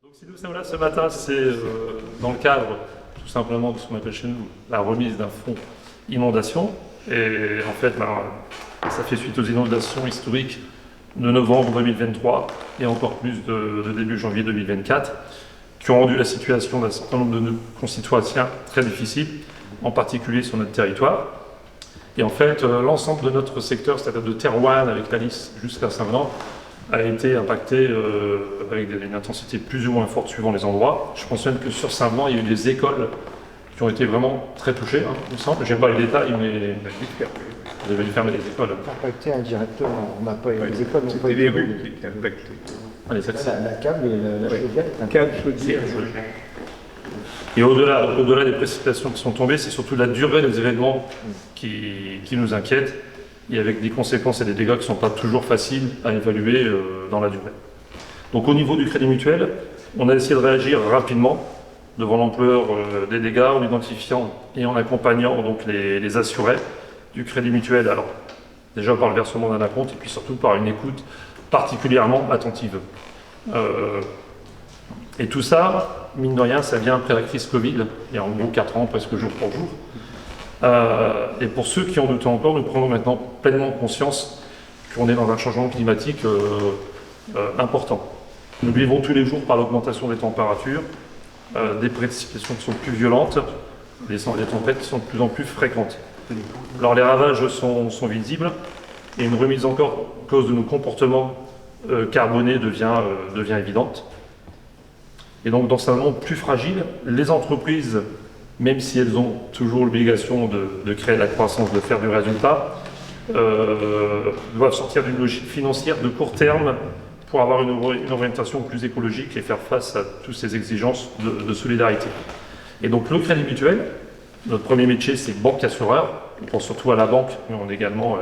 Donc si nous sommes là ce matin, c'est dans le cadre tout simplement de ce qu'on appelle chez nous la remise d'un fonds inondation. Et en fait, ça fait suite aux inondations historiques de novembre 2023 et encore plus de début janvier 2024, qui ont rendu la situation d'un certain nombre de nos concitoyens très difficile, en particulier sur notre territoire. Et en fait, l'ensemble de notre secteur, c'est-à-dire de Terouanne avec la Lys jusqu'à Saint-Venant, a été impacté avec une intensité plus ou moins forte suivant les endroits. Je pense même que sur Saint-Venant, il y a eu des écoles qui ont été vraiment très touchées, il me semble. Je n'aime pas les détails, mais vous avez dû fermer les écoles. Impacté indirectement, on n'a pas les écoles n'ont pas C'était été les rues qui étaient impactées. Allez, la câble et la chaudière est impactée. Câble, chaudière. Et au-delà des précipitations qui sont tombées, c'est surtout la durée des événements qui nous inquiète, et avec des conséquences et des dégâts qui ne sont pas toujours faciles à évaluer dans la durée. Donc au niveau du Crédit Mutuel, on a essayé de réagir rapidement devant l'ampleur des dégâts en identifiant et en accompagnant donc les assurés du Crédit Mutuel. Alors déjà par le versement d'un acompte et puis surtout par une écoute particulièrement attentive. Et tout ça, mine de rien, ça vient après la crise Covid, il y a en gros 4 ans, presque jour pour jour. Et pour ceux qui en doutent encore, nous prenons maintenant pleinement conscience qu'on est dans un changement climatique important. Nous vivons tous les jours par l'augmentation des températures, des précipitations qui sont plus violentes, des tempêtes qui sont de plus en plus fréquentes. Alors les ravages sont visibles et une remise encore en cause de nos comportements carbonés devient évidente. Et donc dans un monde plus fragile, les entreprises, même si elles ont toujours l'obligation de créer la croissance, de faire du résultat, doivent sortir d'une logique financière de court terme pour avoir une orientation plus écologique et faire face à toutes ces exigences de solidarité. Et donc le Crédit Mutuel, notre premier métier c'est banque assureur, on pense surtout à la banque, mais on est également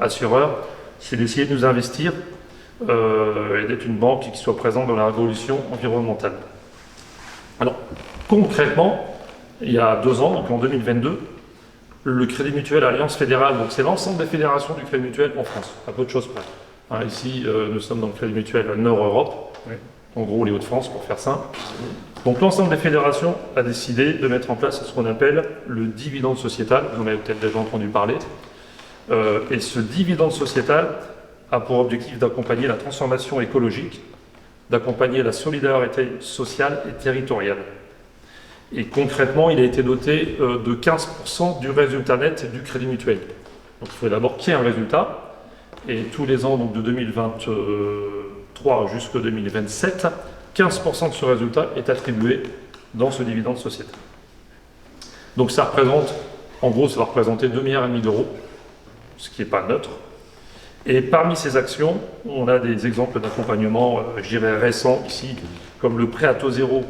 assureur, c'est d'essayer de nous investir et d'être une banque qui soit présente dans la révolution environnementale. Alors concrètement, il y a 2 ans, donc en 2022, le Crédit Mutuel Alliance Fédérale, donc c'est l'ensemble des fédérations du Crédit Mutuel en France, à peu de choses près. Ici, nous sommes dans le Crédit Mutuel Nord-Europe, en gros les Hauts-de-France pour faire simple. Donc l'ensemble des fédérations a décidé de mettre en place ce qu'on appelle le dividende sociétal, vous en avez peut-être déjà entendu parler. Et ce dividende sociétal a pour objectif d'accompagner la transformation écologique, d'accompagner la solidarité sociale et territoriale. Et concrètement, il a été doté de 15% du résultat net du Crédit Mutuel. Donc il faut d'abord qu'il y ait un résultat. Et tous les ans, donc de 2023 jusqu'à 2027, 15% de ce résultat est attribué dans ce dividende sociétal. Donc ça représente, en gros, ça va représenter 2,5 milliards d'euros, ce qui n'est pas neutre. Et parmi ces actions, on a des exemples d'accompagnement, je dirais récents ici, comme le prêt à taux zéro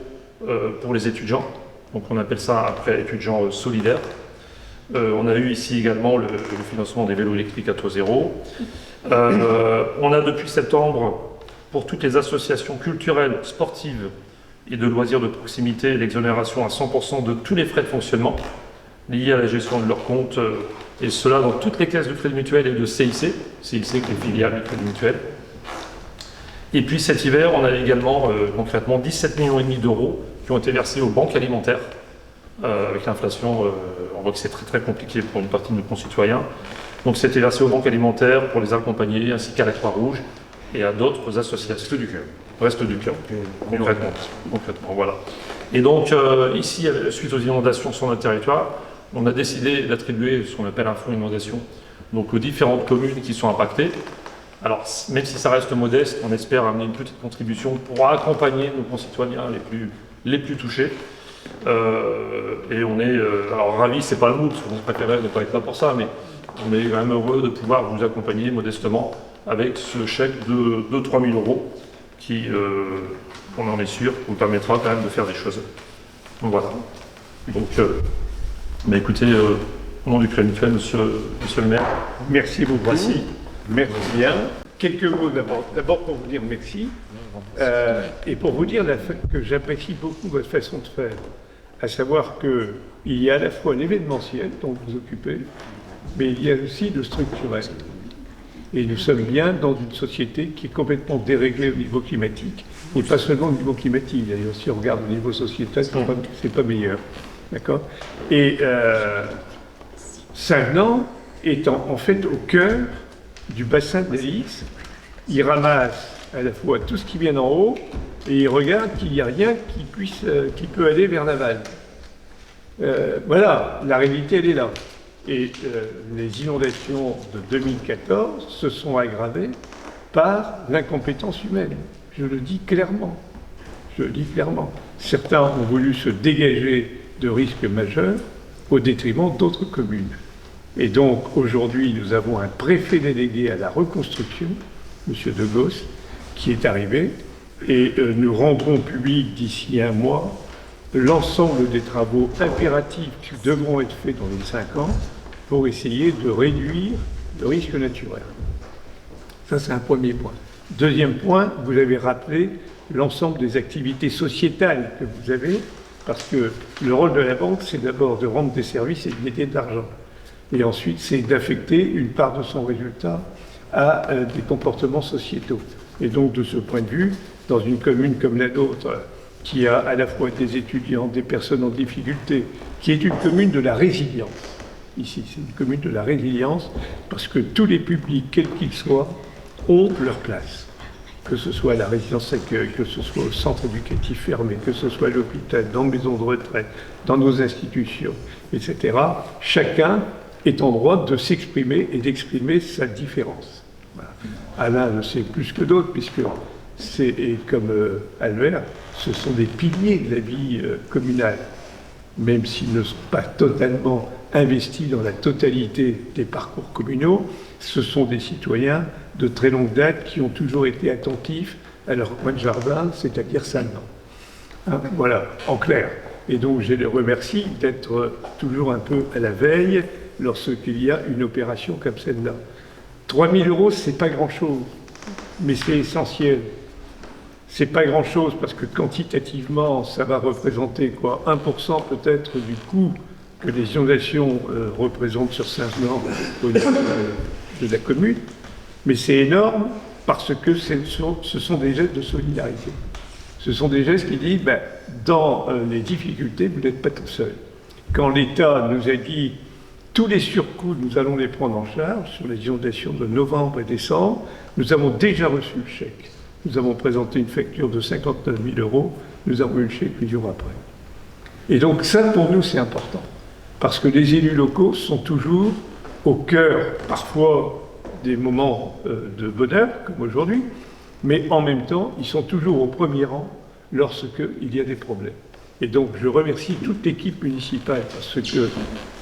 pour les étudiants. Donc on appelle ça un prêt étudiant solidaire. On a eu ici également le financement des vélos électriques à taux zéro. On a depuis septembre, pour toutes les associations culturelles, sportives et de loisirs de proximité, l'exonération à 100% de tous les frais de fonctionnement liés à la gestion de leurs comptes, et cela dans toutes les caisses de Crédit Mutuel et de CIC, CIC qui est filiale du Crédit Mutuel. Et puis cet hiver, on a également concrètement 17,5 millions d'euros qui ont été versés aux banques alimentaires. Avec l'inflation, on voit que c'est très très compliqué pour une partie de nos concitoyens. Donc c'était versé aux banques alimentaires pour les accompagner, ainsi qu'à la Croix-Rouge et à d'autres associations. Reste du cœur, concrètement, voilà. Et donc ici, suite aux inondations sur notre territoire, on a décidé d'attribuer ce qu'on appelle un fonds inondation donc aux différentes communes qui sont impactées. Alors même si ça reste modeste, on espère amener une petite contribution pour accompagner nos concitoyens les plus touchés. Et on est alors ravis, c'est pas le mood, on préférait ne pas être là pour ça, mais on est quand même heureux de pouvoir vous accompagner modestement avec ce chèque de 3 000 euros qui, on en est sûr, vous permettra quand même de faire des choses. Donc voilà. Donc, écoutez, au nom du Crédit Mutuel, monsieur le maire. Merci beaucoup. Voici. Merci bien. Quelques mots d'abord. D'abord pour vous dire merci et pour vous dire que j'apprécie beaucoup votre façon de faire. À savoir qu'il y a à la fois l'événementiel dont vous vous occupez, mais il y a aussi le structurel. Et nous sommes bien dans une société qui est complètement déréglée au niveau climatique Et pas seulement au niveau climatique, d'ailleurs, si on regarde au niveau sociétal, c'est pas meilleur. D'accord? Et Saint-Venant est en fait au cœur du bassin de la Lys. Il ramasse à la fois tout ce qui vient d'en haut et il regarde qu'il n'y a rien qui peut aller vers l'aval. Voilà, la réalité, elle est là. Et les inondations de 2014 se sont aggravées par l'incompétence humaine. Je le dis clairement. Certains ont voulu se dégager de risques majeurs au détriment d'autres communes. Et donc, aujourd'hui, nous avons un préfet délégué à la reconstruction, M. De Gosse, qui est arrivé, et nous rendrons public d'ici un mois l'ensemble des travaux impératifs qui devront être faits dans les 5 ans pour essayer de réduire le risque naturel. Ça, c'est un premier point. Deuxième point, vous avez rappelé l'ensemble des activités sociétales que vous avez, parce que le rôle de la banque, c'est d'abord de rendre des services et de gagner de l'argent. Et ensuite, c'est d'affecter une part de son résultat à des comportements sociétaux. Et donc, de ce point de vue, dans une commune comme la nôtre, qui a à la fois des étudiants, des personnes en difficulté, qui est une commune de la résilience. Ici, c'est une commune de la résilience, parce que tous les publics, quels qu'ils soient, ont leur place. Que ce soit à la résidence accueil, que ce soit au centre éducatif fermé, que ce soit à l'hôpital, dans les maisons de retraite, dans nos institutions, etc. Chacun est en droit de s'exprimer et d'exprimer sa différence. Voilà. Alain le sait plus que d'autres, puisque et comme Albert, ce sont des piliers de la vie communale, même s'ils ne sont pas totalement investis dans la totalité des parcours communaux. Ce sont des citoyens de très longue date qui ont toujours été attentifs à leur coin de jardin, c'est-à-dire Saint-Venant. Hein, voilà, en clair. Et donc je les remercie d'être toujours un peu à la veille lorsqu'il y a une opération comme celle-là. 3 000 €, c'est pas grand-chose, mais c'est essentiel. C'est pas grand-chose parce que quantitativement, ça va représenter quoi, 1% peut-être du coût que les inondations représentent sur Saint-Venant au niveau de la commune. Mais c'est énorme parce que ce sont des gestes de solidarité. Ce sont des gestes qui disent, dans les difficultés, vous n'êtes pas tout seul. Quand l'État nous a dit, tous les surcoûts, nous allons les prendre en charge sur les inondations de novembre et décembre, nous avons déjà reçu le chèque. Nous avons présenté une facture de 59 000 €, nous avons eu le chèque 8 jours après. Et donc ça, pour nous, c'est important. Parce que les élus locaux sont toujours au cœur, parfois, des moments de bonheur, comme aujourd'hui, mais en même temps, ils sont toujours au premier rang lorsqu'il y a des problèmes. Et donc, je remercie toute l'équipe municipale parce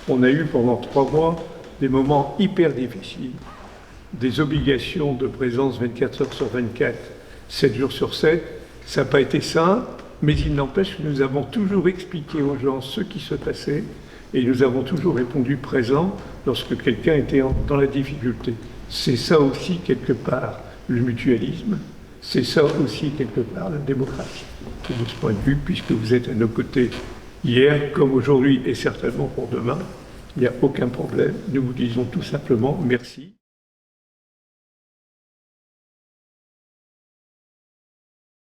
qu'on a eu pendant 3 mois des moments hyper difficiles, des obligations de présence 24 heures sur 24, 7 jours sur 7. Ça n'a pas été simple, mais il n'empêche que nous avons toujours expliqué aux gens ce qui se passait et nous avons toujours répondu présent lorsque quelqu'un était dans la difficulté. C'est ça aussi, quelque part, le mutualisme. C'est ça aussi, quelque part, la démocratie. Et de ce point de vue, puisque vous êtes à nos côtés hier, comme aujourd'hui, et certainement pour demain, il n'y a aucun problème. Nous vous disons tout simplement merci.